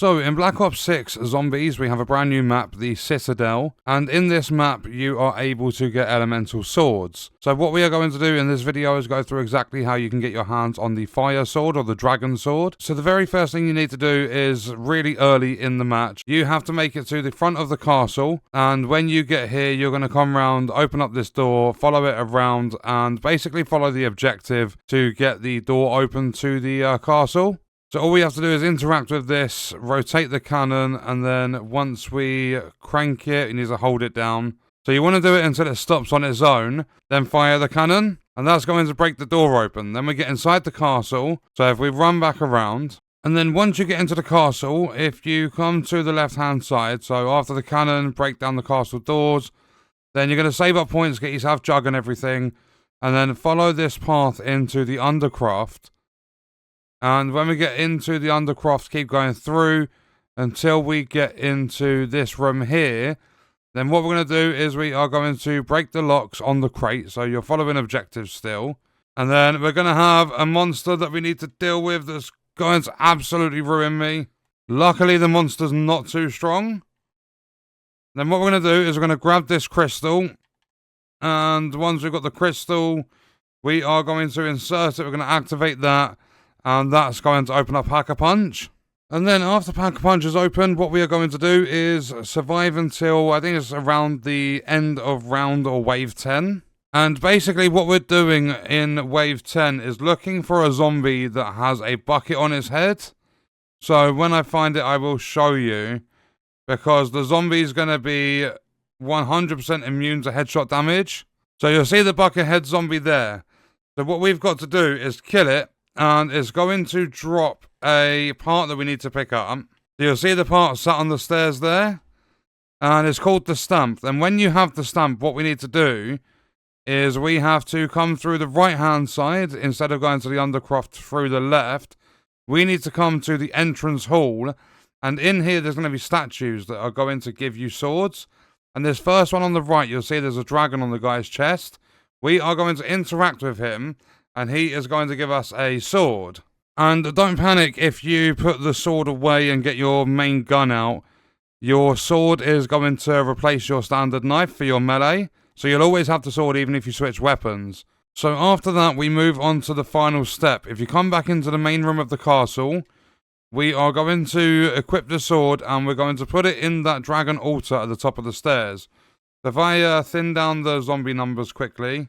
So, in Black Ops 6 Zombies, we have a brand new map, the Citadel, and in this map, you are able to get elemental swords. So what we are going to do in this video is go through exactly how you can get your hands on the fire sword or the dragon sword. So the very first thing you need to do is really early in the match, you have to make it to the front of the castle, and when you get here, you're going to come around, open up this door, follow it around, and basically follow the objective to get the door open to the castle. So all we have to do is interact with this, rotate the cannon, and then once we crank it, you need to hold it down. So you want to do it until it stops on its own, then fire the cannon, and that's going to break the door open. Then we get inside the castle, so if we run back around, and then once you get into the castle, if you come to the left-hand side, so after the cannon, break down the castle doors, then you're going to save up points, get yourself jug and everything, and then follow this path into the Undercroft. And when we get into the Undercroft, keep going through until we get into this room here. Then what we're going to do is we are going to break the locks on the crate. So you're following objectives still. And then we're going to have a monster that we need to deal with that's going to absolutely ruin me. Luckily, the monster's not too strong. Then what we're going to do is we're going to grab this crystal. And once we've got the crystal, we are going to insert it. We're going to activate that. And that's going to open up Pack-a-Punch. And then after Pack-a-Punch is opened, what we are going to do is survive until, I think it's around the end of round or wave 10. And basically what we're doing in wave 10 is looking for a zombie that has a bucket on its head. So when I find it, I will show you. Because the zombie is going to be 100% immune to headshot damage. So you'll see the bucket head zombie there. So what we've got to do is kill it. And it's going to drop a part that we need to pick up. You'll see the part sat on the stairs there. And it's called the stamp. And when you have the stamp, what we need to do is we have to come through the right-hand side. Instead of going to the Undercroft through the left, we need to come to the entrance hall. And in here, there's going to be statues that are going to give you swords. And this first one on the right, you'll see there's a dragon on the guy's chest. We are going to interact with him. And he is going to give us a sword. And don't panic if you put the sword away and get your main gun out. Your sword is going to replace your standard knife for your melee. So you'll always have the sword even if you switch weapons. So after that, we move on to the final step. If you come back into the main room of the castle, we are going to equip the sword and we're going to put it in that dragon altar at the top of the stairs. So if I thin down the zombie numbers quickly.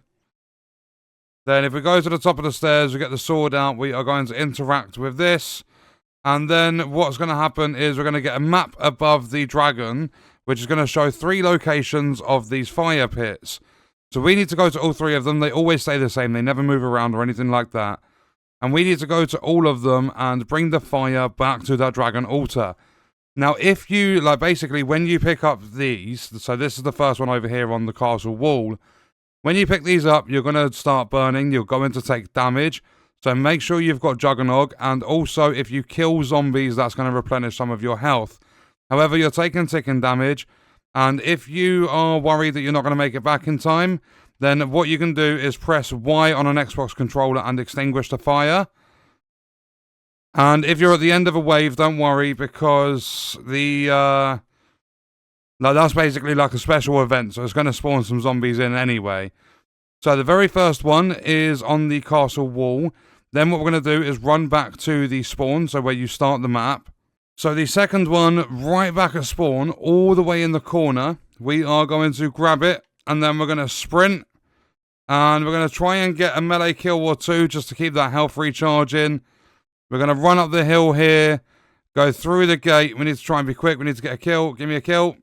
Then if we go to the top of the stairs, we get the sword out, we are going to interact with this. And then what's going to happen is we're going to get a map above the dragon, which is going to show 3 locations of these fire pits. So we need to go to all 3 of them. They always stay the same. They never move around or anything like that. And we need to go to all of them and bring the fire back to that dragon altar. Now, if you, basically, when you pick up these, so this is the first one over here on the castle wall. When you pick these up, you're going to start burning. You're going to take damage. So make sure you've got Juggernog. And also, if you kill zombies, that's going to replenish some of your health. However, you're taking ticking damage. And if you are worried that you're not going to make it back in time, then what you can do is press Y on an Xbox controller and extinguish the fire. And if you're at the end of a wave, don't worry, because the... Now, that's basically like a special event, so it's going to spawn some zombies in anyway. So the very first one is on the castle wall. Then what we're going to do is run back to the spawn, so where you start the map. So the second one, right back at spawn, all the way in the corner, we are going to grab it, and then we're going to sprint. And we're going to try and get a melee kill or 2 just to keep that health recharging. We're going to run up the hill here, go through the gate. We need to try and be quick. We need to get a kill. Give me a kill.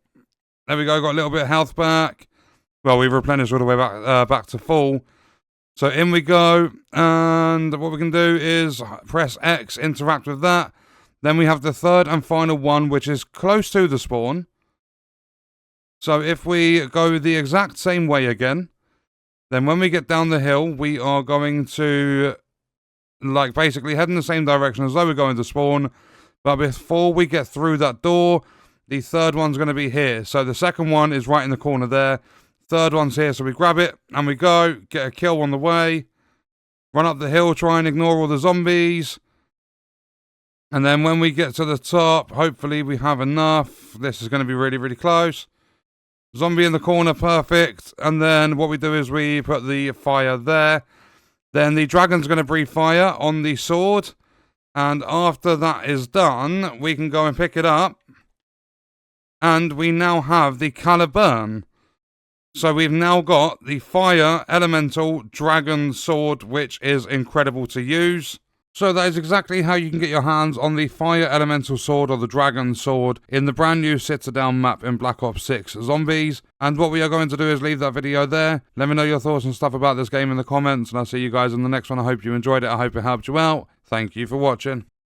There we go, got a little bit of health back. Well, we've replenished all the way back to full. So in we go, and what we can do is press X, interact with that. Then we have the third and final one, which is close to the spawn. So if we go the exact same way again, then when we get down the hill, we are going to, basically head in the same direction as though we're going to spawn. But before we get through that door, the third one's going to be here. So the second one is right in the corner there. Third one's here. So we grab it and we go. Get a kill on the way. Run up the hill. Try and ignore all the zombies. And then when we get to the top, hopefully we have enough. This is going to be really, really close. Zombie in the corner, perfect. And then what we do is we put the fire there. Then the dragon's going to breathe fire on the sword. And after that is done, we can go and pick it up. And we now have the Caliburn. So we've now got the fire elemental dragon sword, which is incredible to use. So that is exactly how you can get your hands on the fire elemental sword or the dragon sword in the brand new Citadel map in Black Ops 6 Zombies. And what we are going to do is leave that video there. Let me know your thoughts and stuff about this game in the comments, and I'll see you guys in the next one. I hope you enjoyed it. I hope it helped you out. Thank you for watching.